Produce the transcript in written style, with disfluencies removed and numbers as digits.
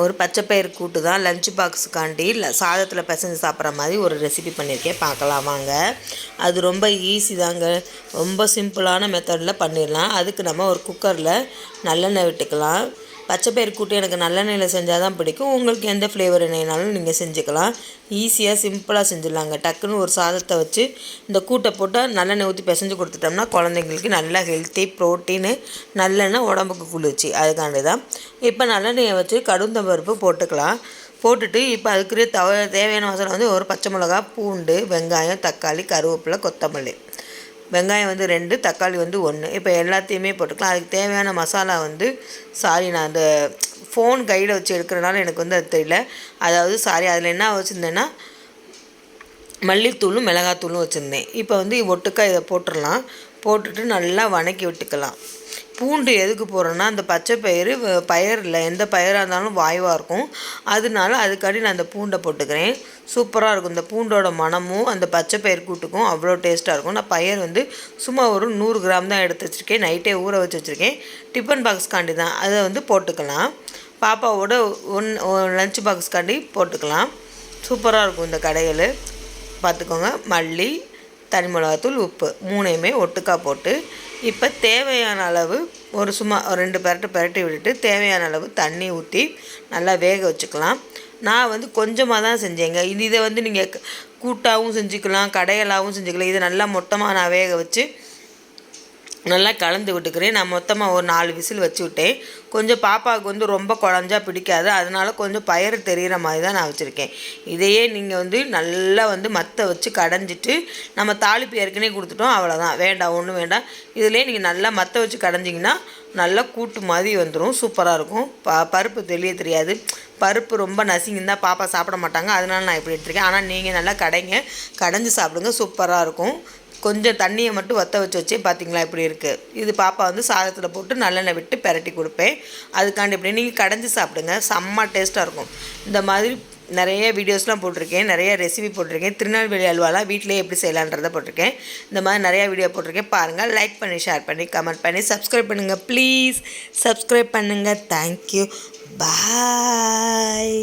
ஒரு பச்சைப்பயிறு கூட்டு தான் லஞ்ச் பாக்ஸுக்காண்டி சாதத்தில் பிசைஞ்சு சாப்பிட்ற மாதிரி ஒரு ரெசிபி பண்ணியிருக்கேன், பார்க்கலாம் வாங்க. அது ரொம்ப ஈஸி தாங்க, ரொம்ப சிம்பிளான மெத்தடில் பண்ணிடலாம். அதுக்கு நம்ம ஒரு குக்கரில் நல்லெண்ணெய் விட்டுக்கலாம். பச்சைப்பயிறு கூட்டு எனக்கு நல்லெண்ணெயில் செஞ்சால் தான் பிடிக்கும். உங்களுக்கு எந்த ஃப்ளேவர் எண்ணெய்னாலும் நீங்கள் செஞ்சுக்கலாம். ஈஸியாக சிம்பிளாக செஞ்சிடலாங்க. டக்குன்னு ஒரு சாதத்தை வச்சு இந்த கூட்டை போட்டு நல்லெண்ணெய் ஊற்றி பிசைஞ்சு கொடுத்துட்டோம்னா குழந்தைங்களுக்கு நல்லா ஹெல்த்தி, ப்ரோட்டீனு, நல்லெண்ணெய் உடம்புக்கு குளிர்ச்சி, அதுக்காண்டி தான். இப்போ நல்லெண்ணெயை வச்சு கடுந்த பருப்பு போட்டுக்கலாம். போட்டுட்டு இப்போ அதுக்குரிய தேவையான மசாலா வந்து ஒரு பச்சை மிளகா, பூண்டு, வெங்காயம், தக்காளி, கருவேப்பிலை, கொத்தமல்லி. வெங்காயம் வந்து 2, தக்காளி வந்து 1. இப்போ எல்லாத்தையுமே போட்டுக்கலாம். அதுக்கு தேவையான மசாலா வந்து நான் அந்த ஃபோன் கையில் வச்சு எடுக்கிறனால எனக்கு வந்து அது தெரியல. அதாவது அதில் என்ன வச்சுருந்தேன்னா மல்லித்தூளும் மிளகாத்தூளும் வச்சுருந்தேன். இப்போ வந்து ஒட்டுக்கா இதை போட்டுடலாம். போட்டுட்டு நல்லா வதக்கி விட்டுக்கலாம். பூண்டு எதுக்கு போடுறேன்னா, அந்த பச்சை பயிரில் எந்த பயிராக இருந்தாலும் வாய்வாக இருக்கும். அதனால அதுக்காண்டி நான் அந்த பூண்டை போட்டுக்கிறேன். சூப்பராக இருக்கும். இந்த பூண்டோட மணமும் அந்த பச்சை பயிர் கூட்டுக்கும் அவ்வளோ டேஸ்ட்டாக இருக்கும். நான் பயிர் வந்து சும்மா ஒரு 100 கிராம் தான் எடுத்து வச்சுருக்கேன். நைட்டே ஊற வச்சு வச்சுருக்கேன். டிஃபன் பாக்ஸ்காண்டி தான், அதை வந்து போட்டுக்கலாம். பாப்பாவோட லஞ்ச் பாக்ஸ்காண்டி போட்டுக்கலாம். சூப்பராக இருக்கும் இந்த கடையில், பார்த்துக்கோங்க. மல்லி, தனி மிளகாத்தூள், உப்பு 3யுமே ஒட்டுக்கா போட்டு இப்போ தேவையான அளவு சும்மா 2 பெரட்டி விட்டுட்டு தேவையான அளவு தண்ணி ஊற்றி நல்லா வேக வச்சுக்கலாம். நான் வந்து கொஞ்சமாக தான் செஞ்சேங்க. இதை வந்து நீங்கள் கூட்டாகவும் செஞ்சுக்கலாம், கடையலாகவும் செஞ்சுக்கலாம். இதை நல்லா மொத்தமாக நான் வேக வச்சு நல்லா கலந்து விட்டுக்கிறேன். நான் மொத்தமாக ஒரு 4 விசில் வச்சு விட்டேன். கொஞ்சம் பாப்பாவுக்கு வந்து ரொம்ப குழஞ்சா பிடிக்காது, அதனால் கொஞ்சம் பயிறு தெரிகிற மாதிரி தான் நான் வச்சுருக்கேன். இதையே நீங்கள் வந்து நல்லா வந்து மற்ற வச்சு கடைஞ்சிட்டு நம்ம தாளிப்பு ஏற்கனவே கொடுத்துட்டோம், அவ்வளோதான். வேண்டாம், ஒன்றும் வேண்டாம். இதிலே நீங்கள் நல்லா மற்ற வச்சு கடைஞ்சிங்கன்னா நல்லா கூட்டு மாதிரி வந்துடும். சூப்பராக இருக்கும். பருப்பு தெரியாது. பருப்பு ரொம்ப நசிங்கிருந்தா பாப்பா சாப்பிட மாட்டாங்க, அதனால நான் இப்படி எடுத்துருக்கேன். ஆனால் நீங்கள் நல்லா கடைஞ்சி சாப்பிடுங்க, சூப்பராக இருக்கும். கொஞ்சம் தண்ணியை மட்டும் வற்ற வச்சு பார்த்தீங்களா இப்படி இருக்குது. இது பாப்பா வந்து சாதத்தில் போட்டு நல்லெண்ணெய் விட்டு பெரட்டி கொடுப்பேன். அதுக்காண்டி இப்படி நீங்கள் கடைஞ்சி சாப்பிடுங்க, செம்ம டேஸ்ட்டாக இருக்கும். இந்த மாதிரி நிறைய வீடியோஸ்லாம் போட்டிருக்கேன், நிறைய ரெசிபி போட்டிருக்கேன். திருநெல்வேலி அல்வாலாம் வீட்டிலே எப்படி செய்யலான்றதை போட்டிருக்கேன். இந்த மாதிரி நிறையா வீடியோ போட்டிருக்கேன், பாருங்கள். லைக் பண்ணி, ஷேர் பண்ணி, கமெண்ட் பண்ணி, சப்ஸ்கிரைப் பண்ணுங்கள். ப்ளீஸ் சப்ஸ்கிரைப் பண்ணுங்கள். தேங்க்யூ. பாய்.